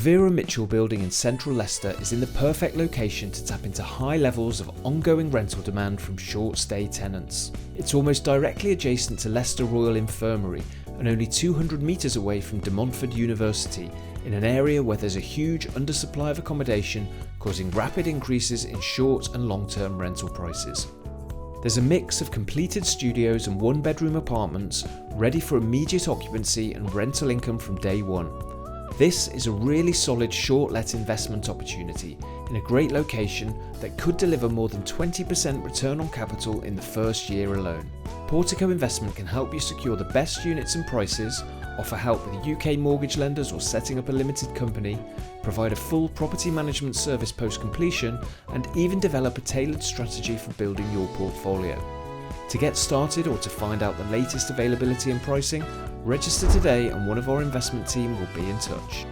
Vera Mitchell building in central Leicester is in the perfect location to tap into high levels of ongoing rental demand from short-stay tenants. It's almost directly adjacent to Leicester Royal Infirmary and only 200 metres away from De Montfort University, in an area where there's a huge undersupply of accommodation, causing rapid increases in short and long-term rental prices. There's a mix of completed studios and one-bedroom apartments ready for immediate occupancy and rental income from day one. This is a really solid short-let investment opportunity in a great location that could deliver more than 20% return on capital in the first year alone. Portico Investment can help you secure the best units and prices, offer help with UK mortgage lenders or setting up a limited company, provide a full property management service post-completion, and even develop a tailored strategy for building your portfolio. To get started or to find out the latest availability and pricing, register today and one of our investment team will be in touch.